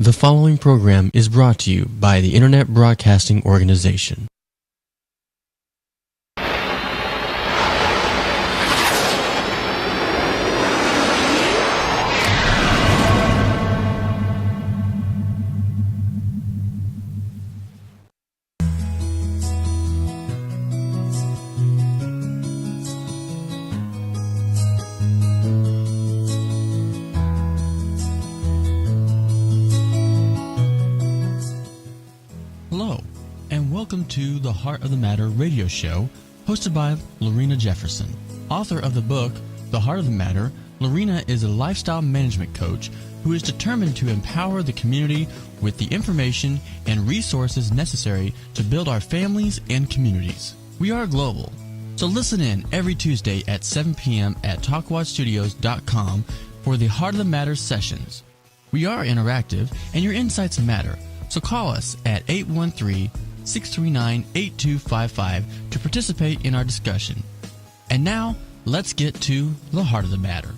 The following program is brought to you by the Internet Broadcasting Organization. Hello, and welcome to the Heart of the Matter radio show, hosted by Lorena Jefferson. Author of the book, The Heart of the Matter, Lorena is a lifestyle management coach who is determined to empower the community with the information and resources necessary to build our families and communities. We are global, so listen in every Tuesday at 7 p.m. at TalkWatchStudios.com for the Heart of the Matter sessions. We are interactive, and your insights matter. So call us at 813-639-8255 to participate in our discussion. And now, let's get to the heart of the matter.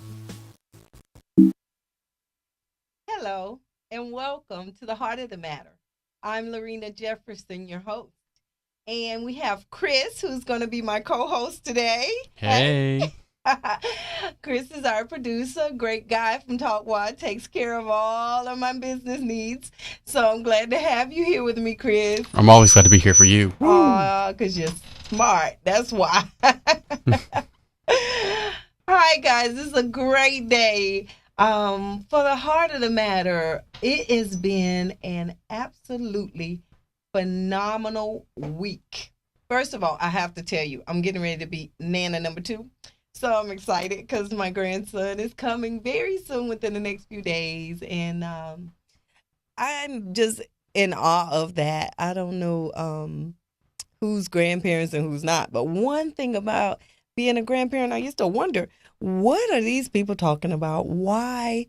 Hello, and welcome to the Heart of the Matter. I'm Lorena Jefferson, your host. And we have Chris, who's going to be my co-host today. Hey. Chris is our producer, great guy from Talk Watch, takes care of all of my business needs. So I'm glad to have you here with me, Chris. I'm always glad to be here for you. Because you're smart. That's why. All right, guys, this is a great day. For the Heart of the Matter, it has been an absolutely phenomenal week. First of all, I have to tell you, I'm getting ready to be Nana number 2. So I'm excited because my grandson is coming very soon within the next few days. And I'm just in awe of that. I don't know who's grandparents and who's not. But one thing about being a grandparent, I used to wonder, what are these people talking about? Why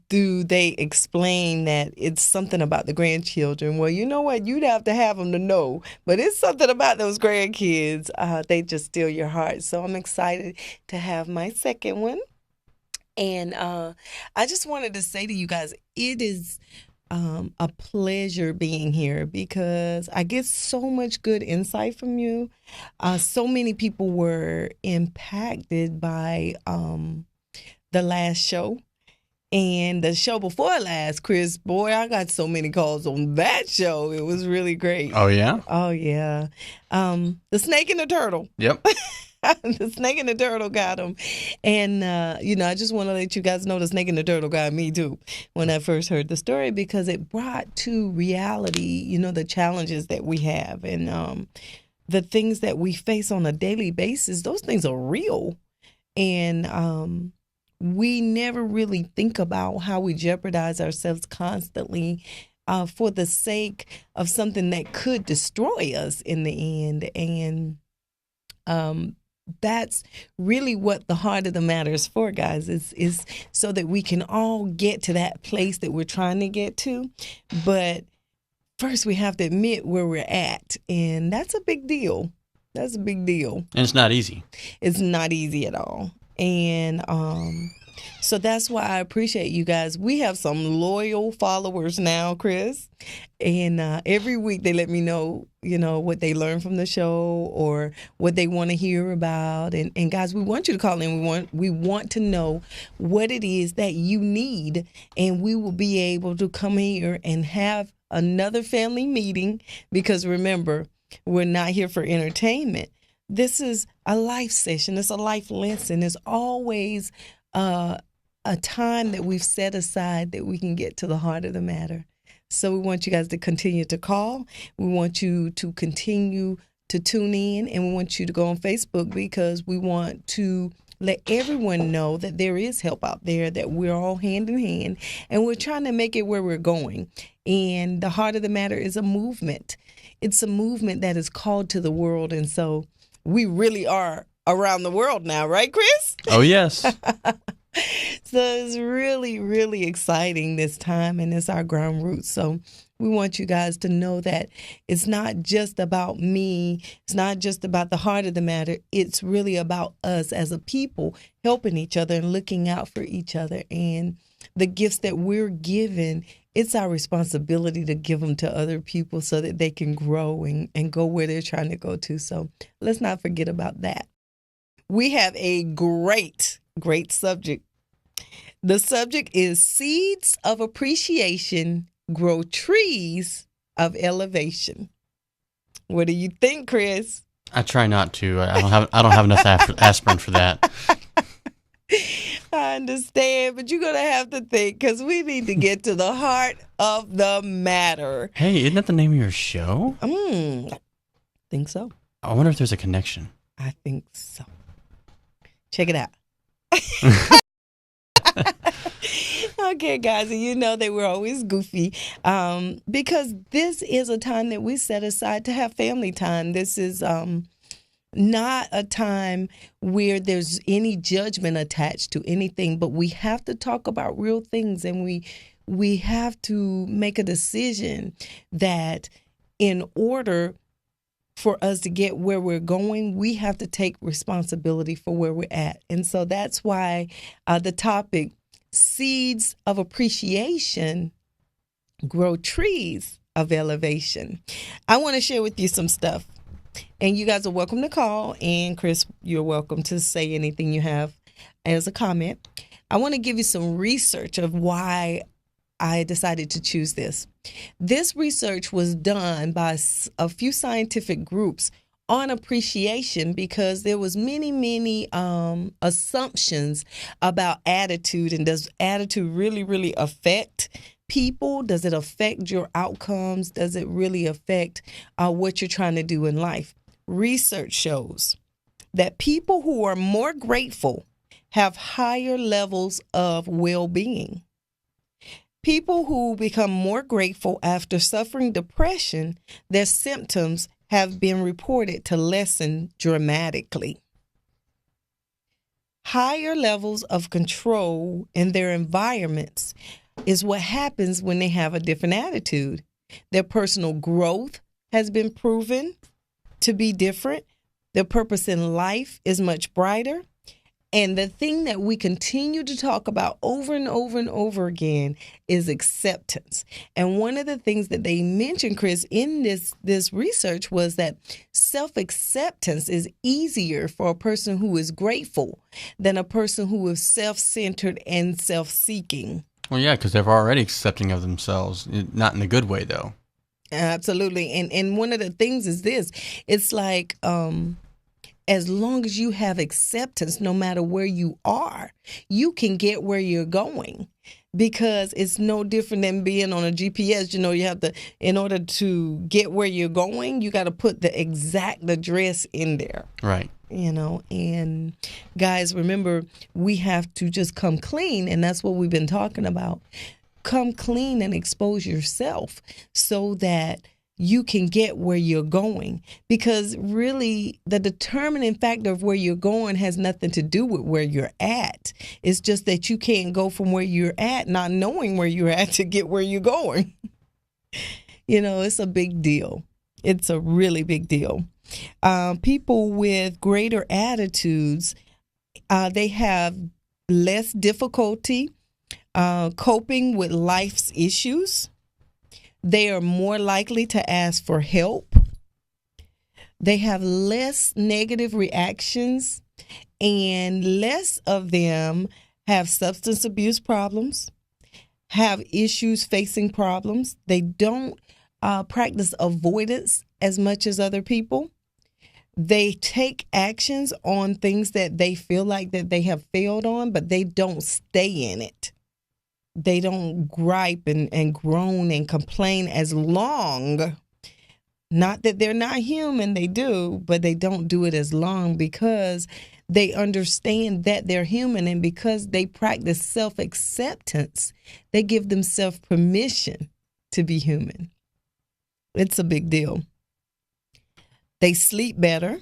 do they explain that it's something about the grandchildren? Well, you know what? You'd have to have them to know. But it's something about those grandkids. They just steal your heart. So I'm excited to have my second one. And I just wanted to say to you guys, it is a pleasure being here because I get so much good insight from you. So many people were impacted by the last show. And the show before last, Chris, boy, I got so many calls on that show. It was really great. Oh, yeah? Oh, yeah. The Snake and the Turtle. Yep. The Snake and the Turtle got him. And, I just want to let you guys know the Snake and the Turtle got me, too, when I first heard the story, because it brought to reality, the challenges that we have and the things that we face on a daily basis. Those things are real. And we never really think about how we jeopardize ourselves constantly for the sake of something that could destroy us in the end. And that's really what the heart of the matter is for, guys, is so that we can all get to that place that we're trying to get to. But first, we have to admit where we're at. And that's a big deal. That's a big deal. And it's not easy. It's not easy at all. And so that's why I appreciate you guys. We have some loyal followers now, Chris. And every week they let me know, what they learned from the show or what they want to hear about. And guys, we want you to call in. We want to know what it is that you need. And we will be able to come here and have another family meeting. Because remember, we're not here for entertainment. This is a life session. It's a life lesson. It's always a time that we've set aside that we can get to the heart of the matter. So we want you guys to continue to call. We want you to continue to tune in, and we want you to go on Facebook because we want to let everyone know that there is help out there, that we're all hand in hand, and we're trying to make it where we're going. And the heart of the matter is a movement. It's a movement that is called to the world, and so we really are around the world now, right, Chris? Oh, yes. So it's really, really exciting this time, and it's our ground roots. So We want you guys to know that it's not just about me. It's not just about the heart of the matter. It's really about us as a people helping each other and looking out for each other. And the gifts that we're given, it's our responsibility to give them to other people so that they can grow and go where they're trying to go to. So let's not forget about that. We have a great subject. The subject is Seeds of Appreciation Grow Trees of Elevation. What do you think, Chris? I try not to. I don't have enough aspirin for that. I understand, but you're going to have to think because we need to get to the heart of the matter. Hey, isn't that the name of your show? Think so. I wonder if there's a connection. I think so. Check it out. Okay, guys, and you know that we're always goofy because this is a time that we set aside to have family time. This is not a time where there's any judgment attached to anything, but we have to talk about real things, and we have to make a decision that in order for us to get where we're going, we have to take responsibility for where we're at. And so that's why the topic, Seeds of Appreciation Grow Trees of Elevation. I want to share with you some stuff. And you guys are welcome to call. And Chris, you're welcome to say anything you have as a comment. I want to give you some research of why I decided to choose this. This research was done by a few scientific groups on appreciation because there was many assumptions about attitude. And does attitude really affect people? Does it affect your outcomes? Does it really affect what you're trying to do in life? Research shows that people who are more grateful have higher levels of well-being. People who become more grateful after suffering depression, their symptoms have been reported to lessen dramatically. Higher levels of control in their environments is what happens when they have a different attitude. Their personal growth has been proven to be different. Their purpose in life is much brighter. And the thing that we continue to talk about over and over and over again is acceptance. And one of the things that they mentioned, Chris, in this research was that self-acceptance is easier for a person who is grateful than a person who is self-centered and self-seeking. Well, yeah, because they're already accepting of themselves, not in a good way, though. Absolutely. And one of the things is this. It's like as long as you have acceptance, no matter where you are, you can get where you're going. Because it's no different than being on a GPS. You know, you have to, in order to get where you're going, you got to put the exact address in there. Right. You know, and guys, remember, we have to just come clean. And that's what we've been talking about. Come clean and expose yourself so that you can get where you're going. Because really, the determining factor of where you're going has nothing to do with where you're at. It's just that you can't go from where you're at, not knowing where you're at, to get where you're going. You know, it's a big deal. It's a really big deal. People with greater attitudes, they have less difficulty coping with life's issues. They are more likely to ask for help. They have less negative reactions, and less of them have substance abuse problems, have issues facing problems. They don't practice avoidance as much as other people. They take actions on things that they feel like that they have failed on, but they don't stay in it. They don't gripe and groan and complain as long. Not that they're not human, they do, but they don't do it as long because they understand that they're human. And because they practice self-acceptance, they give themselves permission to be human. It's a big deal. They sleep better.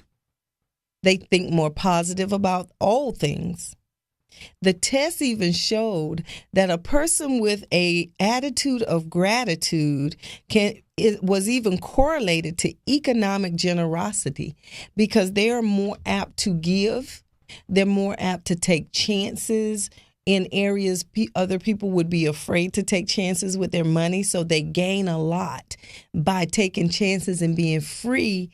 They think more positive about all things. The test even showed that a person with a attitude of gratitude it was even correlated to economic generosity because they are more apt to give. They're more apt to take chances in areas other people would be afraid to take chances with their money. So they gain a lot by taking chances and being free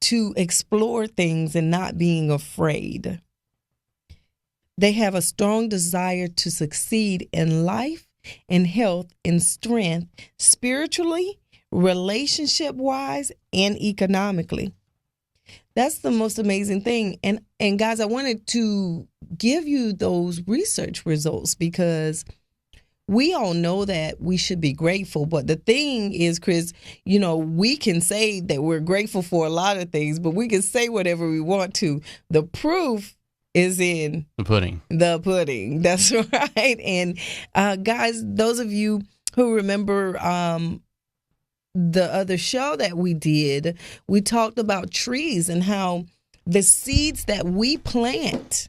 to explore things and not being afraid. They have a strong desire to succeed in life, in health, in strength, spiritually, relationship-wise, and economically. That's the most amazing thing. And guys, I wanted to give you those research results because we all know that we should be grateful. But the thing is, Chris, we can say that we're grateful for a lot of things, but we can say whatever we want to. The proof is in the pudding. The pudding. That's right. And guys, those of you who remember the other show that we did, we talked about trees and how the seeds that we plant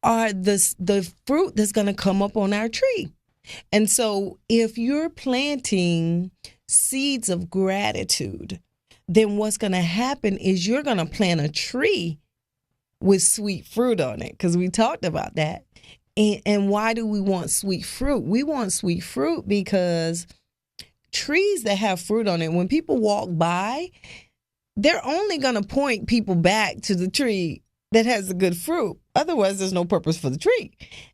are the fruit that's going to come up on our tree. And so if you're planting seeds of gratitude, then what's going to happen is you're going to plant a tree with sweet fruit on it, because we talked about that. And why do we want sweet fruit? We want sweet fruit because trees that have fruit on it, when people walk by, they're only going to point people back to the tree that has the good fruit. Otherwise, there's no purpose for the tree.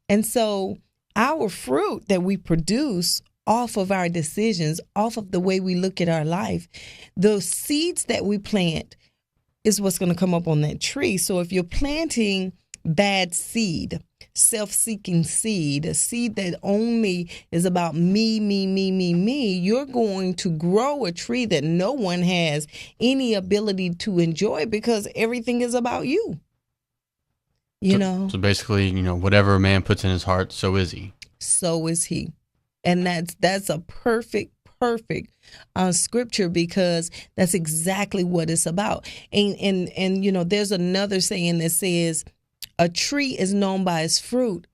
And so our fruit that we produce off of our decisions, off of the way we look at our life, those seeds that we plant is what's going to come up on that tree. So if you're planting bad seed, self-seeking seed, a seed that only is about me, you're going to grow a tree that no one has any ability to enjoy because everything is about you. So basically, whatever a man puts in his heart, so is he. So is he. And that's a perfect scripture because that's exactly what it's about. And there's another saying that says a tree is known by its fruit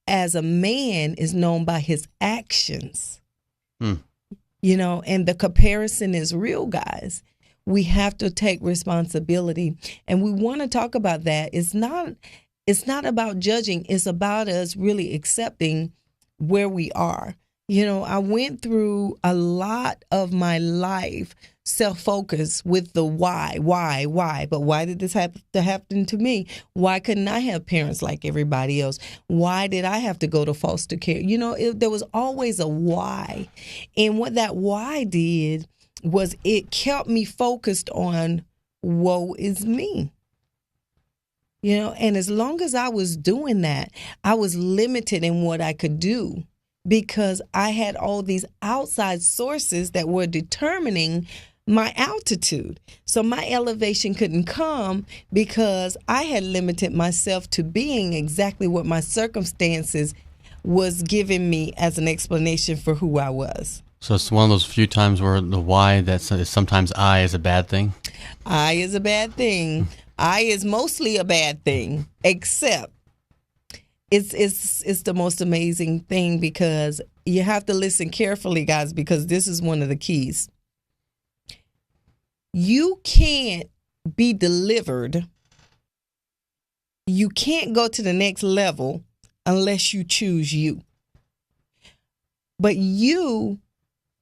as a man is known by his actions. And the comparison is real, guys. We have to take responsibility, and we want to talk about that. It's not about judging. It's about us really accepting where we are. I went through a lot of my life self-focused with the why. But why did this have to happen to me? Why couldn't I have parents like everybody else? Why did I have to go to foster care? There was always a why. And what that why did was it kept me focused on woe is me. And as long as I was doing that, I was limited in what I could do because I had all these outside sources that were determining my altitude. So my elevation couldn't come because I had limited myself to being exactly what my circumstances was giving me as an explanation for who I was. So it's one of those few times where the why that sometimes I is a bad thing? I is a bad thing. I is mostly a bad thing, except it's the most amazing thing because you have to listen carefully, guys, because this is one of the keys. You can't be delivered. You can't go to the next level unless you choose you. But you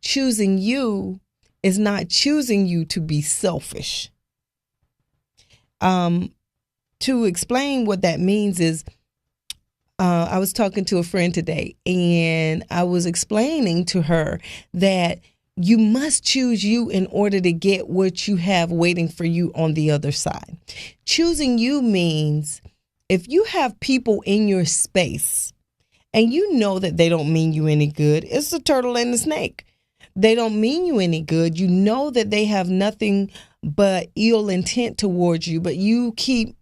choosing you is not choosing you to be selfish. To explain what that means is, I was talking to a friend today and I was explaining to her that you must choose you in order to get what you have waiting for you on the other side. Choosing you means if you have people in your space and you know that they don't mean you any good, it's the turtle and the snake. They don't mean you any good. You know that they have nothing but ill intent towards you, but you keep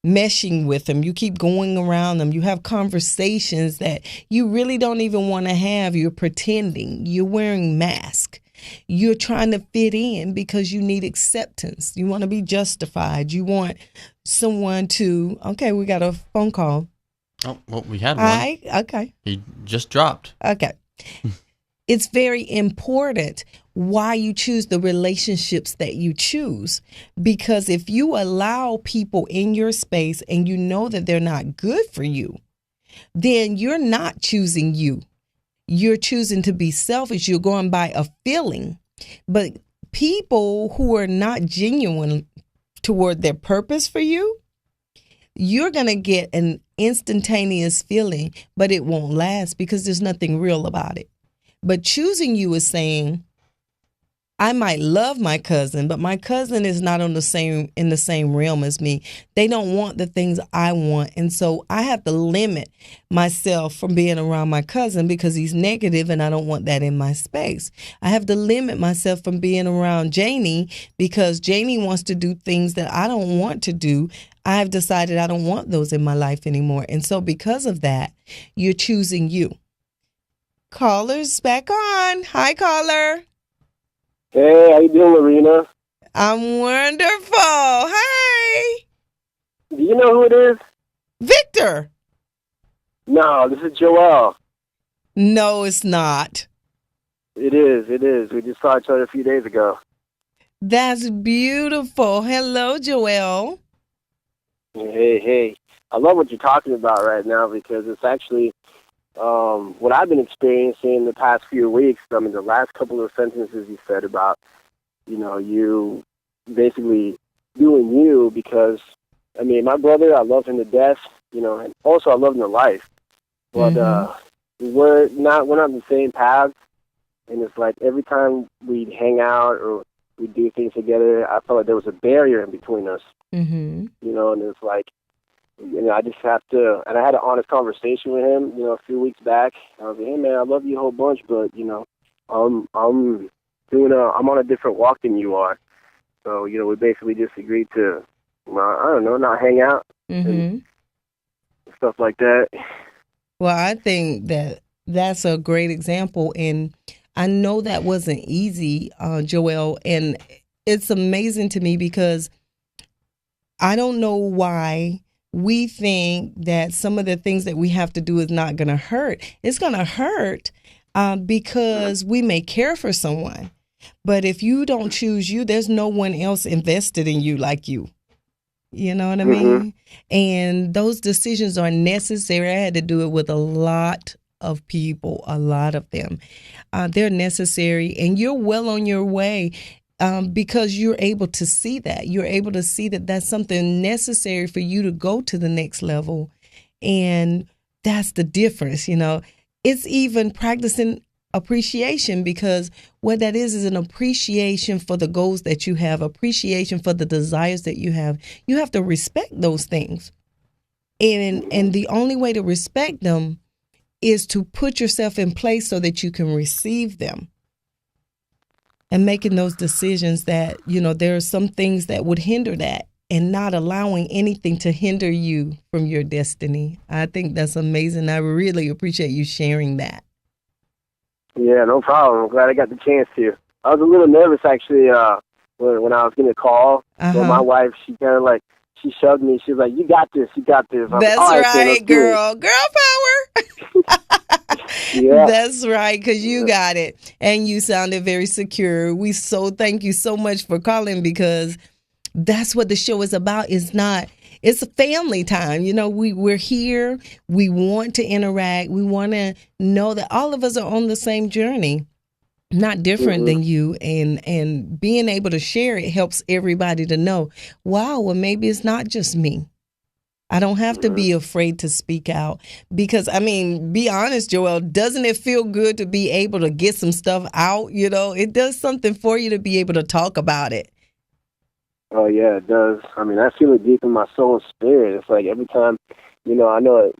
meshing with them. You keep going around them. You have conversations that you really don't even want to have. You're pretending. You're wearing masks. You're trying to fit in because you need acceptance. You want to be justified. You want someone to, okay, we got a phone call. Oh, well, we had one. Okay. He just dropped. Okay. It's very important why you choose the relationships that you choose. Because if you allow people in your space and you know that they're not good for you, then you're not choosing you. You're choosing to be selfish. You're going by a feeling. But people who are not genuine toward their purpose for you, you're going to get an instantaneous feeling, but it won't last because there's nothing real about it. But choosing you is saying, I might love my cousin, but my cousin is not in the same realm as me. They don't want the things I want. And so I have to limit myself from being around my cousin because he's negative and I don't want that in my space. I have to limit myself from being around Janie because Janie wants to do things that I don't want to do. I've decided I don't want those in my life anymore. And so because of that, you're choosing you. Caller's back on. Hi, caller. Hey, how you doing, Lorena? I'm wonderful. Hey. Do you know who it is? Victor. No, this is Joel. No, it's not. It is. We just saw each other a few days ago. That's beautiful. Hello, Joel. Hey. I love what you're talking about right now because it's actually what I've been experiencing the past few weeks. I mean, the last couple of sentences you said about, you basically doing you because, I mean, my brother, I love him to death, and also I love him to life. But we're not on the same path. And it's like every time we'd hang out or we'd do things together, I felt like there was a barrier in between us. And it's like, I just have to, and I had an honest conversation with him, a few weeks back. I was like, hey man, I love you a whole bunch, but I'm on a different walk than you are. So, we basically just agreed to, not hang out and stuff like that. Well, I think that's a great example, and I know that wasn't easy, Joel, and it's amazing to me because I don't know why we think that some of the things that we have to do is not going to hurt. It's going to hurt because we may care for someone. But if you don't choose you, there's no one else invested in you like you. You know what I mean? And those decisions are necessary. I had to do it with a lot of people, a lot of them. They're necessary, and you're well on your way. Because you're able to see that. You're able to see that that's something necessary for you to go to the next level. And that's the difference, It's even practicing appreciation because what that is an appreciation for the goals that you have, appreciation for the desires that you have. You have to respect those things. And the only way to respect them is to put yourself in place so that you can receive them. And making those decisions that, there are some things that would hinder that and not allowing anything to hinder you from your destiny. I think that's amazing. I really appreciate you sharing that. Yeah, no problem. I'm glad I got the chance to. I was a little nervous, actually, when I was going to call. But my wife, she kind of she shoved me. She was like, you got this. I'm That's like, right, girl. Girl power. Yeah. That's right, because you got it. And you sounded very secure. We so thank you so much for calling because that's what the show is about. It's a family time. We're here. We want to interact. We want to know that all of us are on the same journey, not different than you. And being able to share it helps everybody to know, wow, well, maybe it's not just me. I don't have to be afraid to speak out because, be honest, Joel, doesn't it feel good to be able to get some stuff out? It does something for you to be able to talk about it. Oh, yeah, it does. I feel it deep in my soul and spirit. It's like every time, I know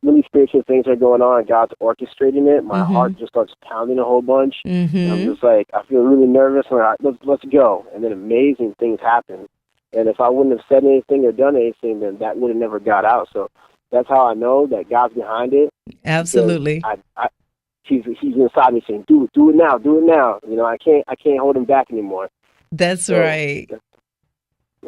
really spiritual things are going on and God's orchestrating it. My heart just starts pounding a whole bunch. And I'm just like, I feel really nervous. I'm like, let's go. And then amazing things happen. And if I wouldn't have said anything or done anything, then that would have never got out. So that's how I know that God's behind it. Absolutely. He's inside me saying, do it now. I can't hold him back anymore. That's right.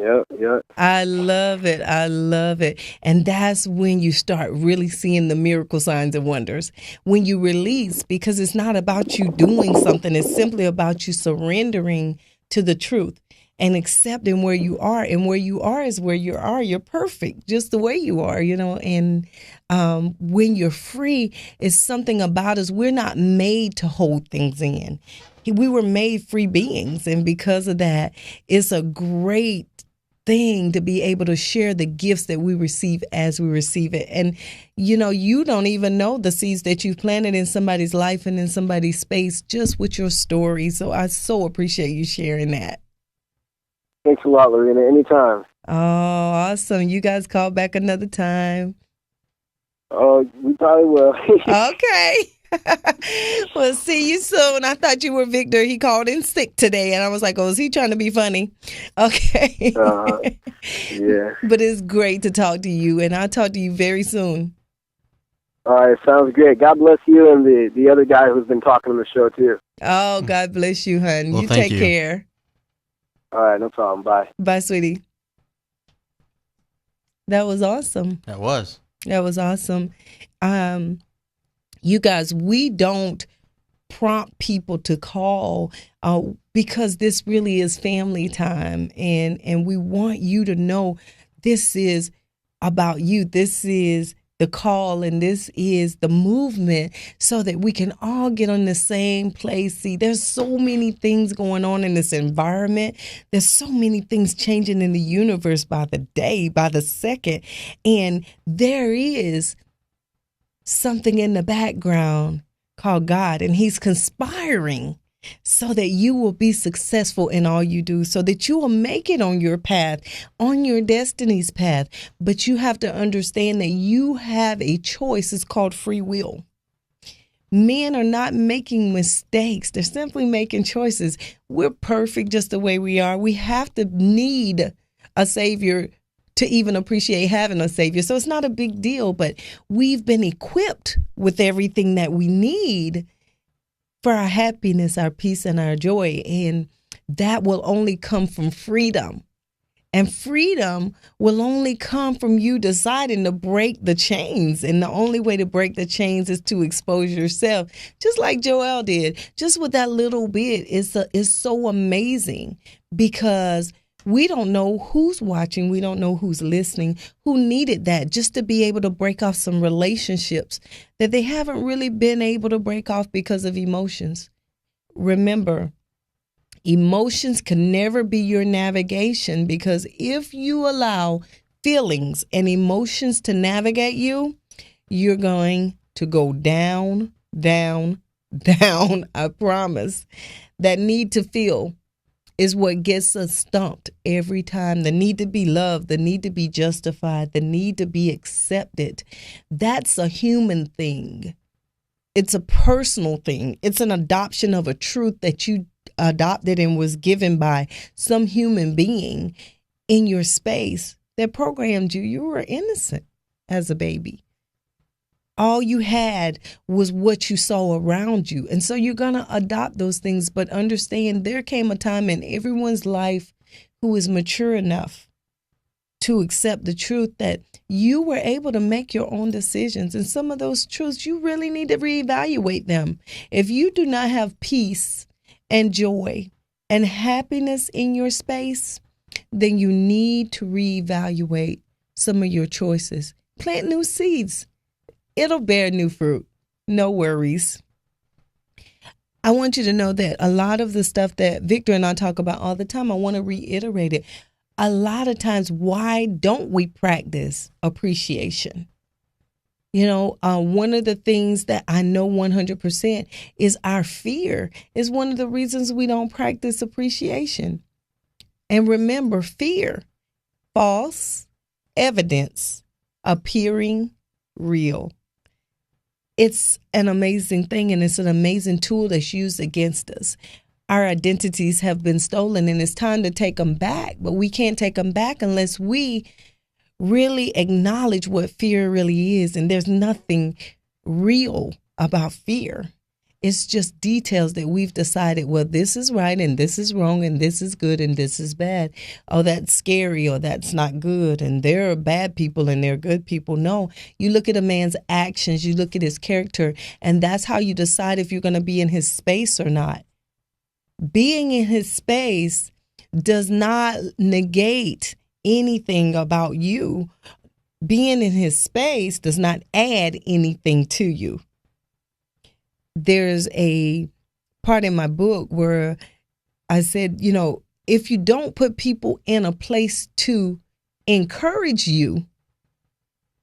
Yep. I love it. I love it. And that's when you start really seeing the miracle signs and wonders. When you release, because it's not about you doing something, it's simply about you surrendering to the truth and accepting where you are. And where you are is where you are. You're perfect just the way you are, And when you're free, it's something about us. We're not made to hold things in. We were made free beings. And because of that, it's a great thing to be able to share the gifts that we receive as we receive it. And, you don't even know the seeds that you've planted in somebody's life and in somebody's space just with your story. So I so appreciate you sharing that. Thanks a lot, Lorena. Anytime. Oh, awesome. You guys call back another time. Oh, we probably will. Okay. Well, see you soon. I thought you were Victor. He called in sick today, and I was like, oh, is he trying to be funny? Okay. Yeah. But it's great to talk to you, and I'll talk to you very soon. All right, sounds great. God bless you and the other guy who's been talking on the show, too. Oh, God bless you, hon. Well, you thank take you. care. All right, no problem. Bye. Bye, sweetie. That was awesome. That was. That was awesome. You guys, we don't prompt people to call because this really is family time, and we want you to know this is about you. This is the call, and this is the movement, so that we can all get on the same place. See, there's so many things going on in this environment. There's so many things changing in the universe by the day, by the second, and there is something in the background called God, and he's conspiring so that you will be successful in all you do, so that you will make it on your path, on your destiny's path. But you have to understand that you have a choice. It's called free will. Men are not making mistakes. They're simply making choices. We're perfect just the way we are. We have to need a savior to even appreciate having a savior. So it's not a big deal, but we've been equipped with everything that we need for our happiness, our peace, and our joy. And that will only come from freedom. And freedom will only come from you deciding to break the chains. And the only way to break the chains is to expose yourself, just like Joel did. Just with that little bit is so amazing, because we don't know who's watching. We don't know who's listening, who needed that just to be able to break off some relationships that they haven't really been able to break off because of emotions. Remember, emotions can never be your navigation, because if you allow feelings and emotions to navigate you, you're going to go down, down, down. I promise. That need to feel is what gets us stumped every time. The need to be loved, the need to be justified, the need to be accepted. That's a human thing. It's a personal thing. It's an adoption of a truth that you adopted and was given by some human being in your space that programmed you. You were innocent as a baby. All you had was what you saw around you. And so you're going to adopt those things. But understand, there came a time in everyone's life who is mature enough to accept the truth that you were able to make your own decisions. And some of those truths, you really need to reevaluate them. If you do not have peace and joy and happiness in your space, then you need to reevaluate some of your choices. Plant new seeds. It'll bear new fruit. No worries. I want you to know that a lot of the stuff that Victor and I talk about all the time, I want to reiterate it. A lot of times, why don't we practice appreciation? One of the things that I know 100% is our fear is one of the reasons we don't practice appreciation. And remember, fear, false evidence appearing real. It's an amazing thing, and it's an amazing tool that's used against us. Our identities have been stolen, and it's time to take them back. But we can't take them back unless we really acknowledge what fear really is. And there's nothing real about fear. It's just details that we've decided, well, this is right and this is wrong and this is good and this is bad. Oh, that's scary or that's not good. And there are bad people and there are good people. No, you look at a man's actions, you look at his character, and that's how you decide if you're going to be in his space or not. Being in his space does not negate anything about you. Being in his space does not add anything to you. There's a part in my book where I said, if you don't put people in a place to encourage you,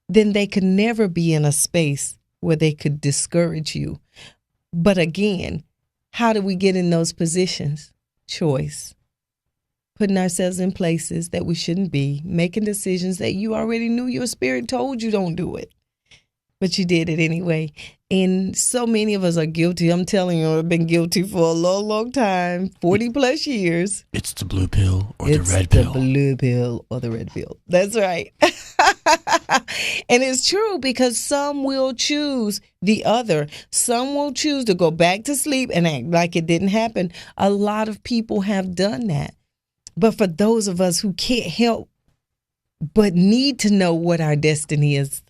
then they could never be in a space where they could discourage you. But again, how do we get in those positions? Choice. Putting ourselves in places that we shouldn't be, making decisions that you already knew your spirit told you don't do it, but you did it anyway. And so many of us are guilty. I'm telling you, I've been guilty for a long, long time, 40 plus years. It's the blue pill or the red pill. It's the blue pill or the red pill. That's right. And it's true, because some will choose the other. Some will choose to go back to sleep and act like it didn't happen. A lot of people have done that. But for those of us who can't help but need to know what our destiny is,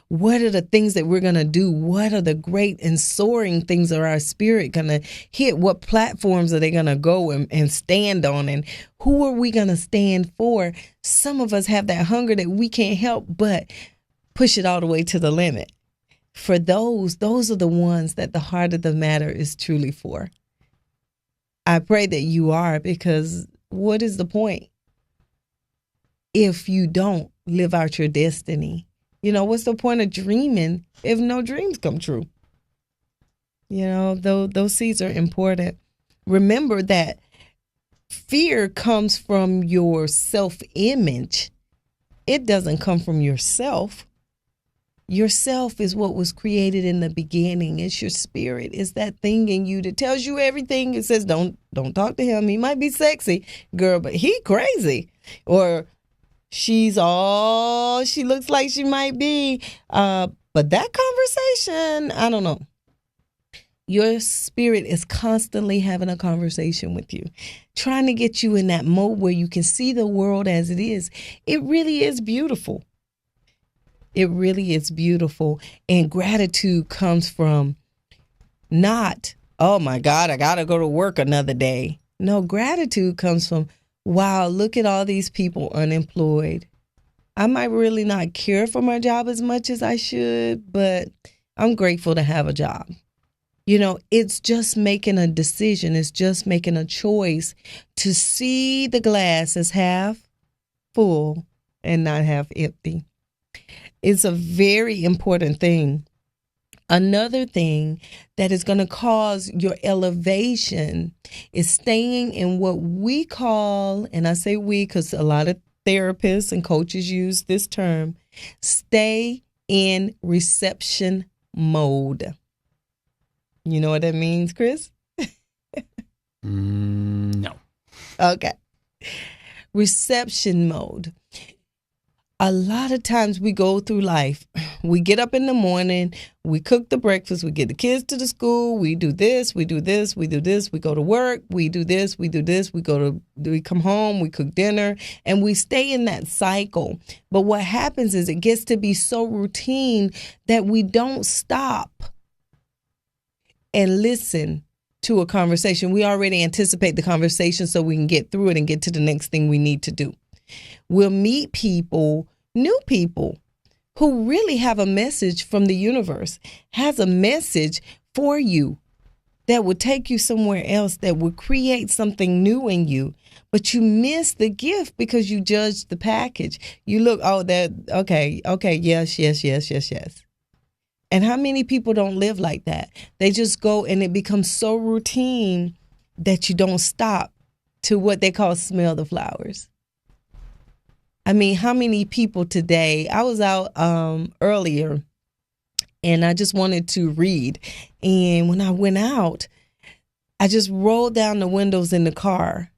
what are the things that we're going to do? What are the great and soaring things of our spirit going to hit? What platforms are they going to go and stand on? And who are we going to stand for? Some of us have that hunger that we can't help but push it all the way to the limit. For those are the ones that the heart of the matter is truly for. I pray that you are, because what is the point if you don't live out your destiny? What's the point of dreaming if no dreams come true? Those seeds are important. Remember that fear comes from your self-image. It doesn't come from yourself. Yourself is what was created in the beginning. It's your spirit. It's that thing in you that tells you everything. It says, don't talk to him. He might be sexy, girl, but he crazy. Or she's all she looks like she might be. But that conversation, I don't know. Your spirit is constantly having a conversation with you, trying to get you in that mode where you can see the world as it is. It really is beautiful. It really is beautiful. And gratitude comes from not, oh my God, I got to go to work another day. No, gratitude comes from, wow, look at all these people unemployed. I might really not care for my job as much as I should, but I'm grateful to have a job. It's just making a decision. It's just making a choice to see the glass as half full and not half empty. It's a very important thing. Another thing that is going to cause your elevation is staying in what we call, and I say we because a lot of therapists and coaches use this term, stay in reception mode. You know what that means, Chris? No. Okay. Reception mode. A lot of times we go through life, we get up in the morning, we cook the breakfast, we get the kids to the school, we do this, we do this, we do this, we go to work, we do this, we do this, we come home, we cook dinner, and we stay in that cycle. But what happens is it gets to be so routine that we don't stop and listen to a conversation. We already anticipate the conversation so we can get through it and get to the next thing we need to do. We'll meet people, new people, who really have a message from the universe, has a message for you that would take you somewhere else, that would create something new in you. But you miss the gift because you judged the package. You look, okay, yes. And how many people don't live like that? They just go and it becomes so routine that you don't stop to what they call smell the flowers. I mean, how many people today, I was out earlier and I just wanted to read. And when I went out, I just rolled down the windows in the car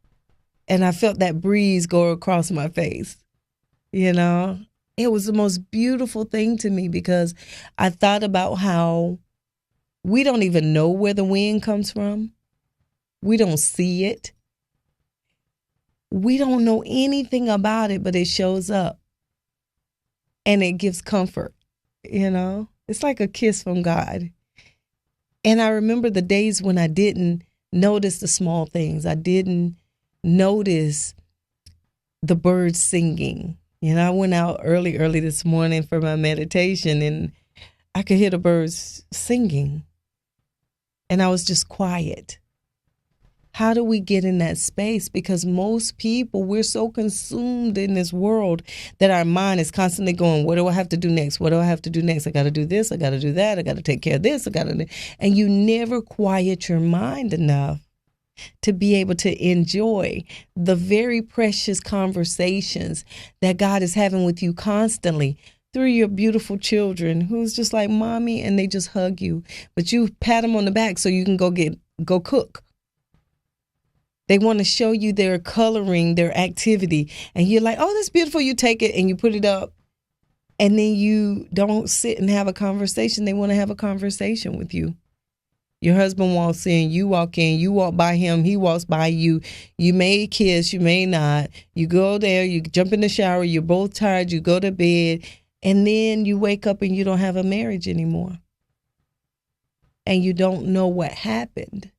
and I felt that breeze go across my face. It was the most beautiful thing to me because I thought about how We don't even know where the wind comes from. We don't see it. We don't know anything about it, but it shows up. And it gives comfort, you know? It's like a kiss from God. And I remember the days when I didn't notice the small things. I didn't notice the birds singing. You know, I went out early this morning for my meditation, and I could hear the birds singing. And I was just quiet. How do we get in that space? Because most people, we're so consumed in this world that our mind is constantly going, what do I have to do next? What do I have to do next? I got to do this. I got to do that. I got to take care of this. And you never quiet your mind enough to be able to enjoy the very precious conversations that God is having with you constantly through your beautiful children who's just like, mommy, and they just hug you. But you pat them on the back so you can go cook. They want to show you their coloring, their activity. And you're like, oh, that's beautiful. You take it and you put it up. And then you don't sit and have a conversation. They want to have a conversation with you. Your husband walks in, you walk by him, he walks by you. You may kiss, you may not. You go there, you jump in the shower, you're both tired, you go to bed. And then you wake up and you don't have a marriage anymore. And you don't know what happened.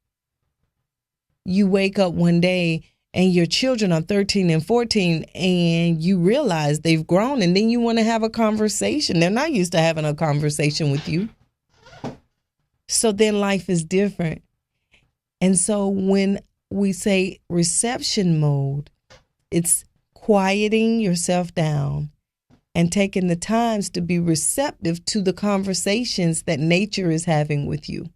You wake up one day and your children are 13 and 14 and you realize they've grown, and then you want to have a conversation. They're not used to having a conversation with you. So then life is different. And so when we say reception mode, it's quieting yourself down and taking the times to be receptive to the conversations that nature is having with you,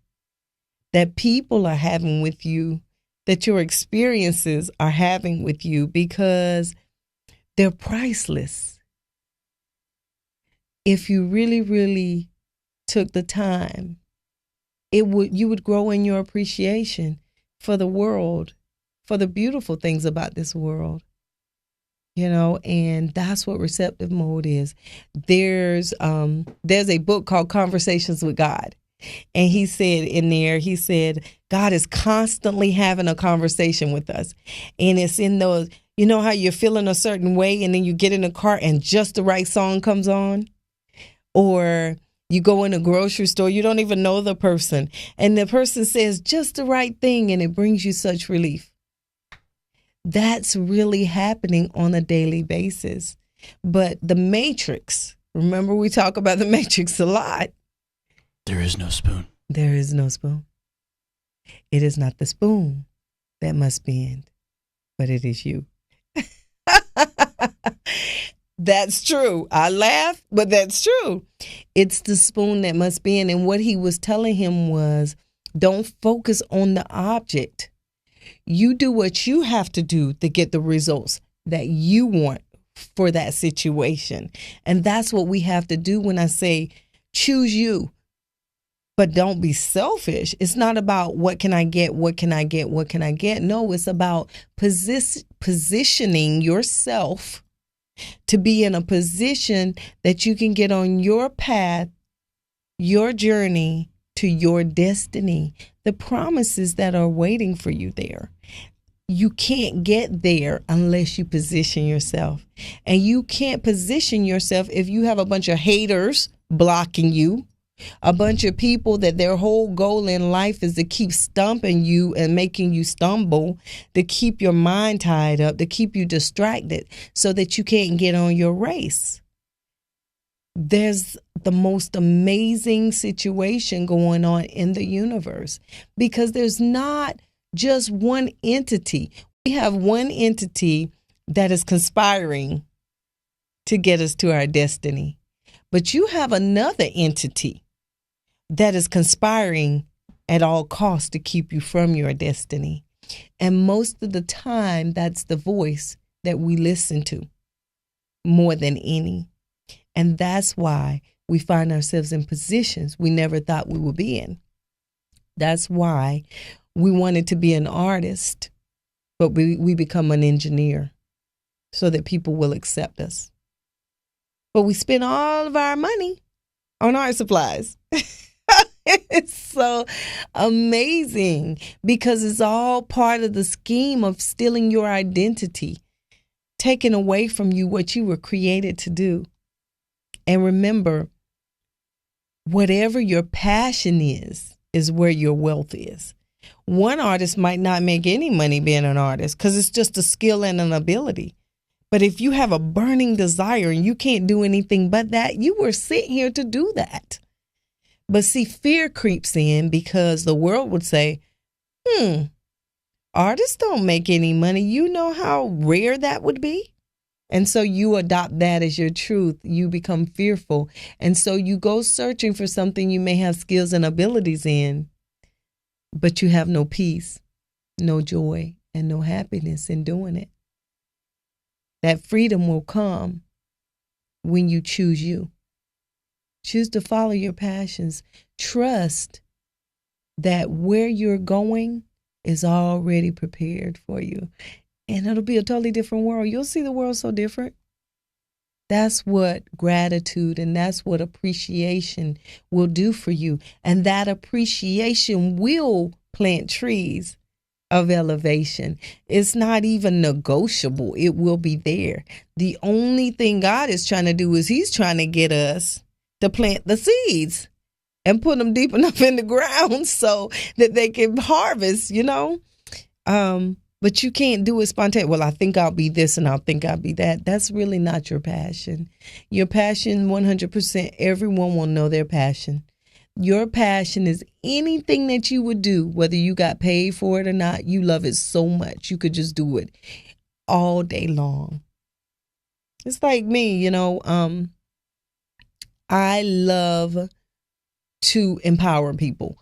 that people are having with you, that your experiences are having with you, because they're priceless. If you really, really took the time, you would grow in your appreciation for the world, for the beautiful things about this world. You know, and that's what receptive mode is. There's a book called Conversations with God. And he said, God is constantly having a conversation with us. And it's in those, you know how you're feeling a certain way and then you get in a car and just the right song comes on? Or you go in a grocery store, you don't even know the person, and the person says just the right thing and it brings you such relief. That's really happening on a daily basis. But the matrix, remember we talk about the matrix a lot. There is no spoon. There is no spoon. It is not the spoon that must bend, but it is you. That's true. I laugh, but that's true. It's the spoon that must bend. And what he was telling him was, don't focus on the object. You do what you have to do to get the results that you want for that situation. And that's what we have to do when I say choose you. But don't be selfish. It's not about what can I get, what can I get, what can I get. No, it's about positioning yourself to be in a position that you can get on your path, your journey to your destiny, the promises that are waiting for you there. You can't get there unless you position yourself. And you can't position yourself if you have a bunch of haters blocking you. A bunch of people that their whole goal in life is to keep stumping you and making you stumble, to keep your mind tied up, to keep you distracted so that you can't get on your race. There's the most amazing situation going on in the universe because there's not just one entity. We have one entity that is conspiring to get us to our destiny, but you have another entity that is conspiring at all costs to keep you from your destiny. And most of the time, that's the voice that we listen to more than any. And that's why we find ourselves in positions we never thought we would be in. That's why we wanted to be an artist, but we become an engineer so that people will accept us. But we spend all of our money on art supplies. It's so amazing because it's all part of the scheme of stealing your identity, taking away from you what you were created to do. And remember, whatever your passion is where your wealth is. One artist might not make any money being an artist because it's just a skill and an ability. But if you have a burning desire and you can't do anything but that, you were sent here to do that. But see, fear creeps in because the world would say, artists don't make any money. You know how rare that would be? And so you adopt that as your truth. You become fearful. And so you go searching for something you may have skills and abilities in, but you have no peace, no joy, and no happiness in doing it. That freedom will come when you choose you. Choose to follow your passions. Trust that where you're going is already prepared for you. And it'll be a totally different world. You'll see the world so different. That's what gratitude and that's what appreciation will do for you. And that appreciation will plant trees of elevation. It's not even negotiable. It will be there. The only thing God is trying to do is he's trying to get us to plant the seeds and put them deep enough in the ground so that they can harvest, But you can't do it spontaneously. Well, I think I'll be this and I'll think I'll be that. That's really not your passion. Your passion, 100%, everyone will know their passion. Your passion is anything that you would do, whether you got paid for it or not. You love it so much. You could just do it all day long. It's like me, I love to empower people.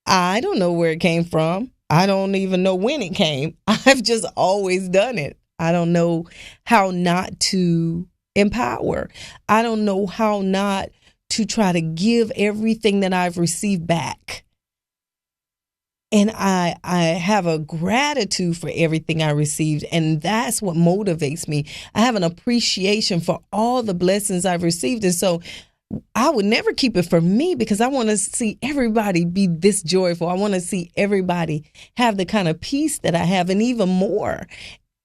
I don't know where it came from. I don't even know when it came. I've just always done it. I don't know how not to empower. I don't know how not to try to give everything that I've received back. And I have a gratitude for everything I received. And that's what motivates me. I have an appreciation for all the blessings I've received. And so I would never keep it for me because I want to see everybody be this joyful. I want to see everybody have the kind of peace that I have and even more.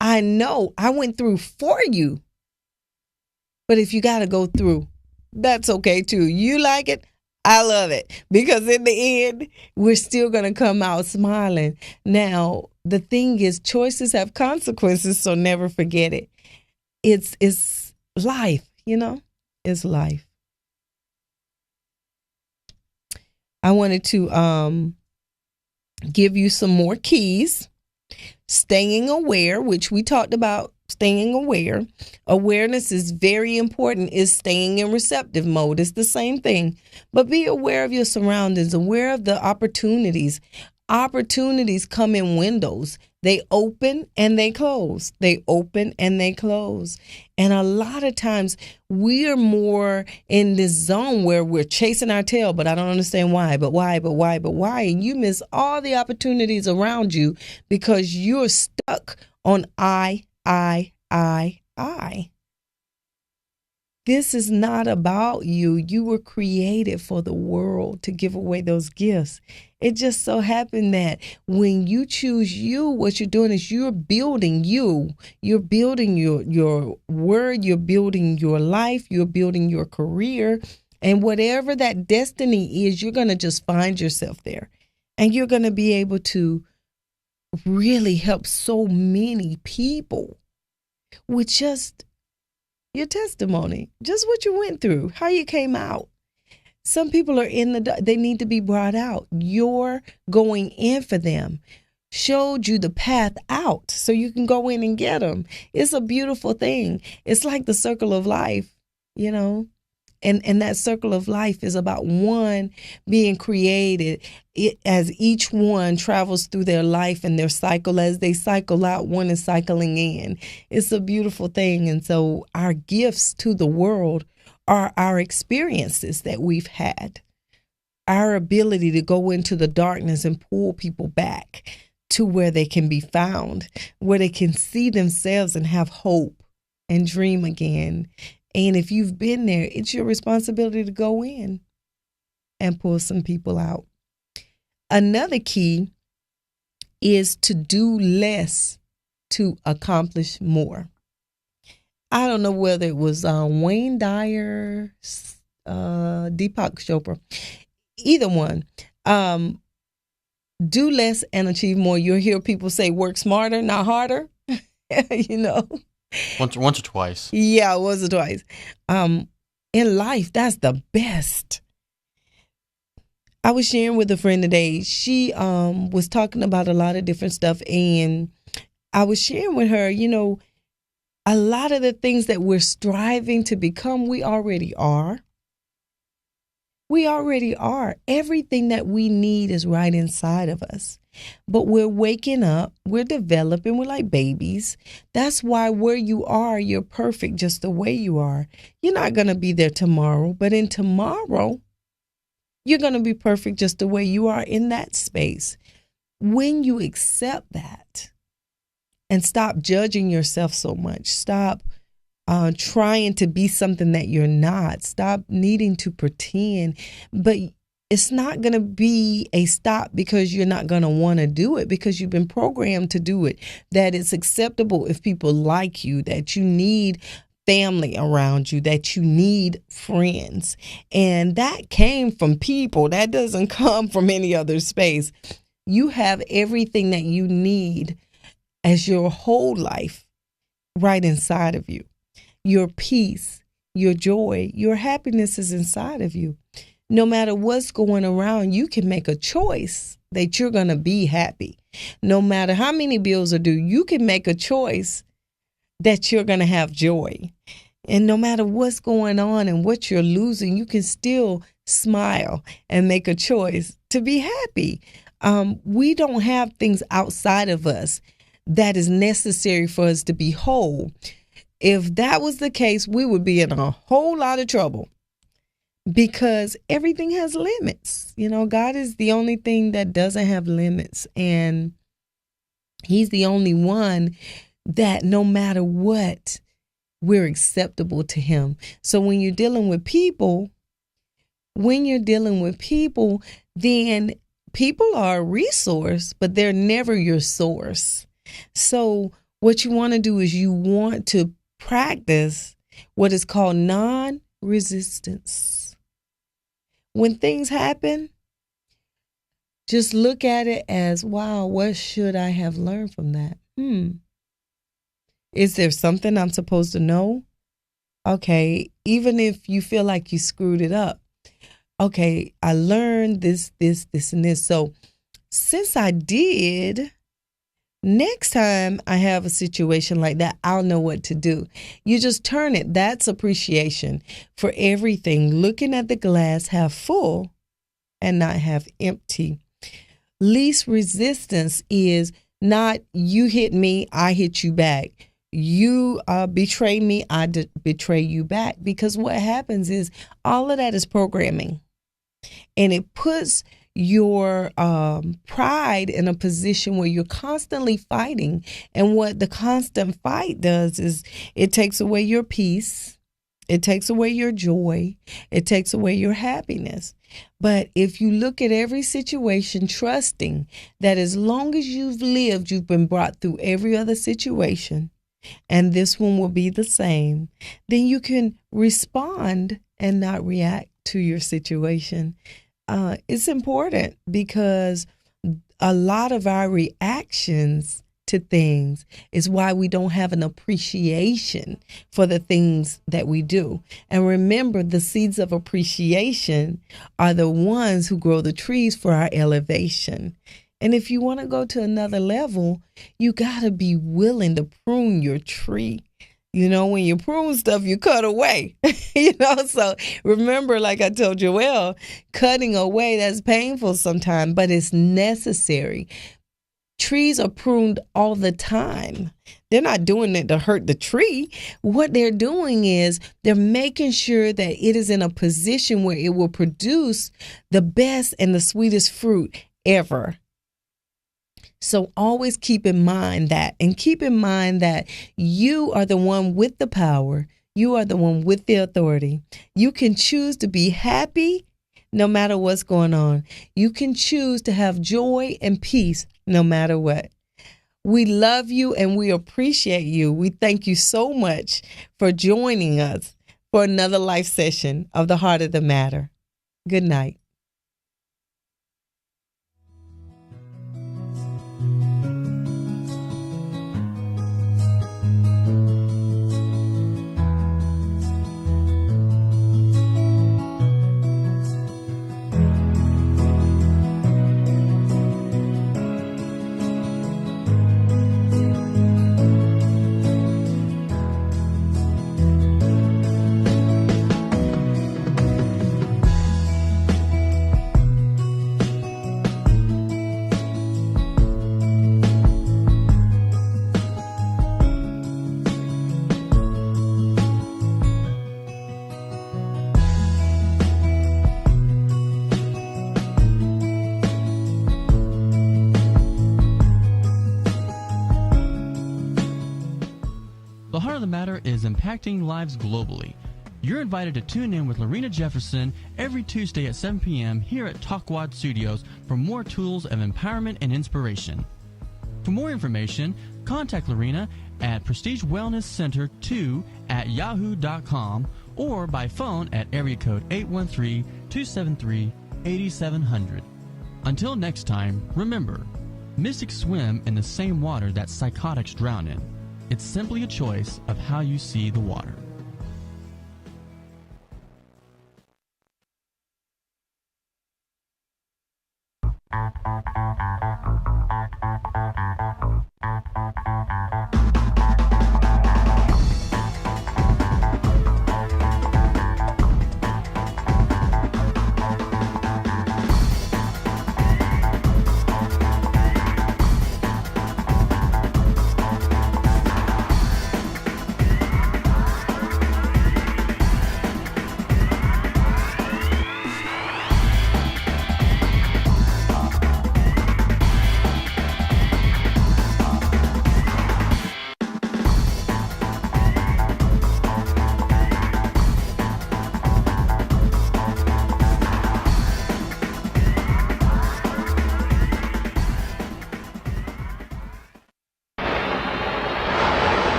I know I went through for you. But if you got to go through, that's okay too. You like it? I love it because in the end, we're still going to come out smiling. Now, the thing is, choices have consequences, so never forget it. It's life, it's life. I wanted to give you some more keys. Staying aware, which we talked about, staying aware. Awareness is very important, is staying in receptive mode. It's the same thing. But be aware of your surroundings, aware of the opportunities. Opportunities come in windows. They open and they close. They open and they close. And a lot of times we are more in this zone where we're chasing our tail, but I don't understand why, but why. And you miss all the opportunities around you because you're stuck on I. This is not about you. You were created for the world to give away those gifts. It just so happened that when you choose you, what you're doing is you're building you. You're building your word. You're building your life. You're building your career. And whatever that destiny is, you're going to just find yourself there. And you're going to be able to really help so many people with just your testimony, just what you went through, how you came out. Some people are they need to be brought out. You're going in for them, showed you the path out so you can go in and get them. It's a beautiful thing. It's like the circle of life, and that circle of life is about one being created as each one travels through their life and their cycle. As they cycle out, one is cycling in. It's a beautiful thing. And so our gifts to the world are our experiences that we've had, our ability to go into the darkness and pull people back to where they can be found, where they can see themselves and have hope and dream again. And if you've been there, it's your responsibility to go in. and pull some people out. Another key is to do less to accomplish more. I don't know whether it was Wayne Dyer, Deepak Chopra, either one. Do less and achieve more. You'll hear people say work smarter, not harder. You know, once or twice. Yeah, once or twice. In life, that's the best. I was sharing with a friend today. She was talking about a lot of different stuff, and I was sharing with her, you know, a lot of the things that we're striving to become, we already are. We already are. Everything that we need is right inside of us. But we're waking up, we're developing, we're like babies. That's why where you are, you're perfect just the way you are. You're not going to be there tomorrow, but in tomorrow, you're going to be perfect just the way you are in that space. When you accept that and stop judging yourself so much, stop trying to be something that you're not, stop needing to pretend, but it's not going to be a stop because you're not going to want to do it, because you've been programmed to do it, that it's acceptable if people like you, that you need family around you, that you need friends. And that came from people. That doesn't come from any other space. You have everything that you need as your whole life right inside of you. Your peace, your joy, your happiness is inside of you. No matter what's going around, you can make a choice that you're going to be happy. No matter how many bills are due, you can make a choice that you're going to have joy. And no matter what's going on and what you're losing, you can still smile and make a choice to be happy. We don't have things outside of us that is necessary for us to be whole. If that was the case, we would be in a whole lot of trouble, because everything has limits. You know, God is the only thing that doesn't have limits. And he's the only one that no matter what, we're acceptable to him. So when you're dealing with people, then people are a resource, but they're never your source. So what you want to do is you want to practice what is called non-resistance. When things happen, just look at it as, wow, what should I have learned from that? Is there something I'm supposed to know? Okay, even if you feel like you screwed it up. Okay, I learned this, and this. So since I did, next time I have a situation like that, I'll know what to do. You just turn it. That's appreciation for everything. Looking at the glass half full and not half empty. Least resistance is not you hit me, I hit you back. You betray me, I betray you back. Because what happens is all of that is programming. And it puts your pride in a position where you're constantly fighting. And what the constant fight does is it takes away your peace. It takes away your joy. It takes away your happiness. But if you look at every situation, trusting that as long as you've lived, you've been brought through every other situation, and this one will be the same, then you can respond and not react to your situation. It's important because a lot of our reactions to things is why we don't have an appreciation for the things that we do. And remember, the seeds of appreciation are the ones who grow the trees for our elevation. And if you want to go to another level, you got to be willing to prune your tree. You know, when you prune stuff, you cut away, so remember, like I told Joelle, cutting away, that's painful sometimes, but it's necessary. Trees are pruned all the time. They're not doing it to hurt the tree. What they're doing is they're making sure that it is in a position where it will produce the best and the sweetest fruit ever. So always keep in mind that, and keep in mind that you are the one with the power. You are the one with the authority. You can choose to be happy no matter what's going on. You can choose to have joy and peace no matter what. We love you and we appreciate you. We thank you so much for joining us for another life session of The Heart of the Matter. Good night. The Heart of the Matter is impacting lives globally. You're invited to tune in with Lorena Jefferson every Tuesday at 7 p.m. here at Talkwad Studios for more tools of empowerment and inspiration. For more information, contact Lorena at prestigewellnesscenter2@yahoo.com or by phone at area code 813-273-8700. Until next time, remember, mystics swim in the same water that psychotics drown in. It's simply a choice of how you see the water.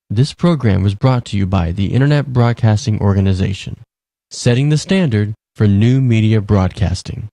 This program was brought to you by the Internet Broadcasting Organization, setting the standard for new media broadcasting.